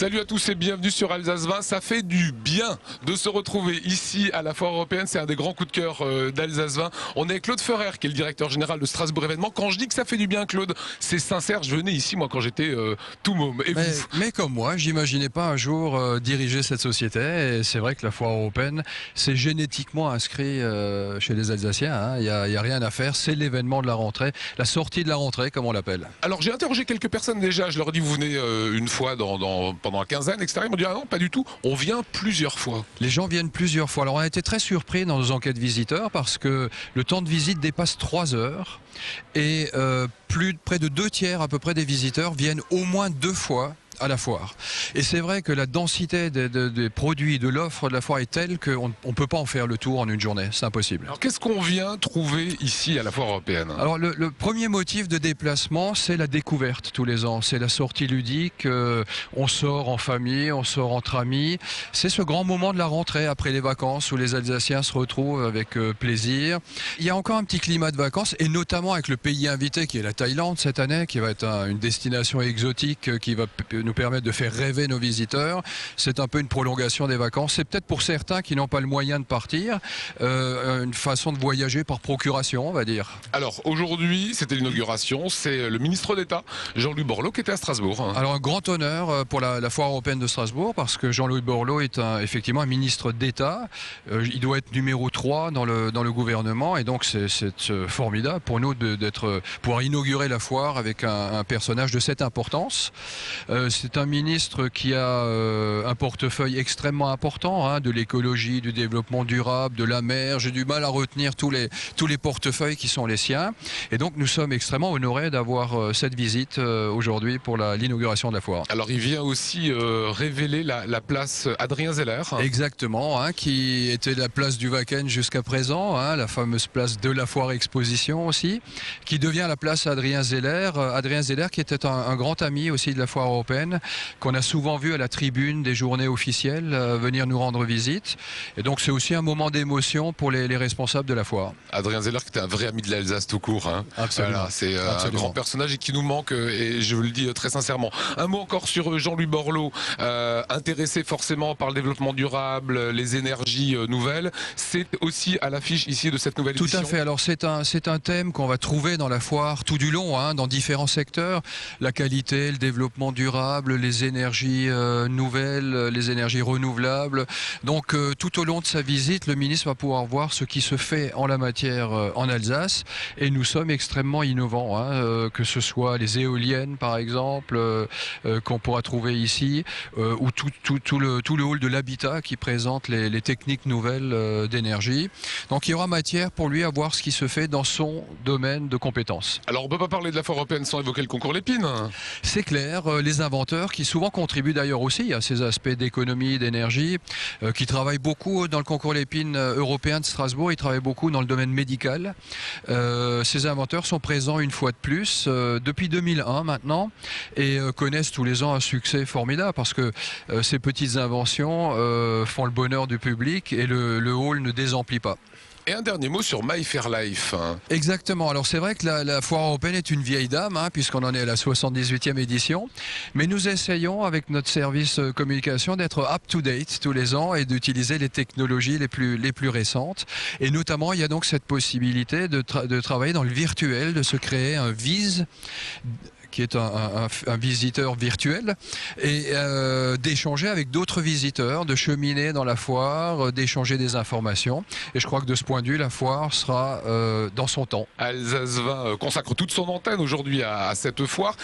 Salut à tous et bienvenue sur Alsace 20. Ça fait du bien de se retrouver ici à la Foire Européenne. C'est un des grands coups de cœur d'Alsace 20. On est avec Claude Ferrer, qui est le directeur général de Strasbourg Événements. Quand je dis que ça fait du bien, Claude, c'est sincère. Je venais ici, moi, quand j'étais tout môme. Et mais comme moi, j'imaginais pas un jour diriger cette société. Et c'est vrai que la Foire Européenne, c'est génétiquement inscrit chez les Alsaciens. Hein. Il y a rien à faire. C'est l'événement de la rentrée, la sortie de la rentrée, comme on l'appelle. Alors, j'ai interrogé quelques personnes déjà. Je leur ai dit, vous venez une fois pendant la quinzaine, etc. Ils m'ont dit, ah non, pas du tout. On vient plusieurs fois. Les gens viennent plusieurs fois. Alors, on a été très surpris dans nos enquêtes visiteurs parce que le temps de visite dépasse 3 heures et près de 2 tiers à peu près des visiteurs viennent au moins 2 fois à la foire. Et c'est vrai que la densité des produits, de l'offre de la foire est telle qu'on ne peut pas en faire le tour en une journée. C'est impossible. Alors qu'est-ce qu'on vient trouver ici à la Foire Européenne? Alors le premier motif de déplacement, c'est la découverte tous les ans. C'est la sortie ludique. On sort en famille, on sort entre amis. C'est ce grand moment de la rentrée après les vacances où les Alsaciens se retrouvent avec plaisir. Il y a encore un petit climat de vacances et notamment avec le pays invité qui est la Thaïlande cette année, qui va être une destination exotique qui va nous permettre de faire rêver nos visiteurs. C'est un peu une prolongation des vacances. C'est peut-être pour certains qui n'ont pas le moyen de partir, une façon de voyager par procuration, on va dire. Alors aujourd'hui, c'était l'inauguration. C'est le ministre d'État, Jean-Louis Borloo, qui était à Strasbourg. Alors un grand honneur pour la Foire Européenne de Strasbourg, parce que Jean-Louis Borloo est effectivement un ministre d'État. Il doit être numéro 3 dans le gouvernement, et donc c'est formidable pour nous pouvoir inaugurer la foire avec un personnage de cette importance. C'est un ministre qui a un portefeuille extrêmement important, hein, de l'écologie, du développement durable, de la mer. J'ai du mal à retenir tous les portefeuilles qui sont les siens. Et donc nous sommes extrêmement honorés d'avoir cette visite aujourd'hui pour l'inauguration de la foire. Alors il vient aussi révéler la place Adrien Zeller. Exactement, hein, qui était la place du Wacken jusqu'à présent, hein, la fameuse place de la foire exposition aussi, qui devient la place Adrien Zeller. Adrien Zeller qui était un grand ami aussi de la foire européenne, qu'on a souvent vu à la tribune des journées officielles venir nous rendre visite. Et donc c'est aussi un moment d'émotion pour les responsables de la foire. Adrien Zeller qui était un vrai ami de l'Alsace tout court. Hein. Absolument. Voilà, c'est un grand personnage et qui nous manque, et je vous le dis très sincèrement. Un mot encore sur Jean-Louis Borloo, intéressé forcément par le développement durable, les énergies nouvelles. C'est aussi à l'affiche ici de cette nouvelle édition. Tout à fait. Alors c'est un thème qu'on va trouver dans la foire tout du long, hein, dans différents secteurs. La qualité, le développement durable, les énergies nouvelles, les énergies renouvelables. Donc tout au long de sa visite, le ministre va pouvoir voir ce qui se fait en la matière en Alsace, et nous sommes extrêmement innovants, hein, que ce soit les éoliennes par exemple, qu'on pourra trouver ici, ou tout le hall de l'habitat qui présente les techniques nouvelles d'énergie. Donc il y aura matière pour lui à voir ce qui se fait dans son domaine de compétences. Alors on ne peut pas parler de la Foire Européenne sans évoquer le concours Lépine. C'est clair, les inventeurs qui souvent contribuent d'ailleurs aussi à ces aspects d'économie, d'énergie, qui travaillent beaucoup dans le concours Lépine européen de Strasbourg. Ils travaillent beaucoup dans le domaine médical. Ces inventeurs sont présents une fois de plus depuis 2001 maintenant, et connaissent tous les ans un succès formidable parce que ces petites inventions font le bonheur du public et le hall ne désemplit pas. Et un dernier mot sur My Fair Life. Exactement. Alors c'est vrai que la Foire Européenne est une vieille dame, hein, puisqu'on en est à la 78e édition. Mais nous essayons avec notre service communication d'être up-to-date tous les ans et d'utiliser les technologies les plus récentes. Et notamment, il y a donc cette possibilité de travailler dans le virtuel, de se créer un vise qui est un visiteur virtuel, et d'échanger avec d'autres visiteurs, de cheminer dans la foire, d'échanger des informations. Et je crois que de ce point de vue, la foire sera dans son temps. Alsace 20 consacre toute son antenne aujourd'hui à cette foire.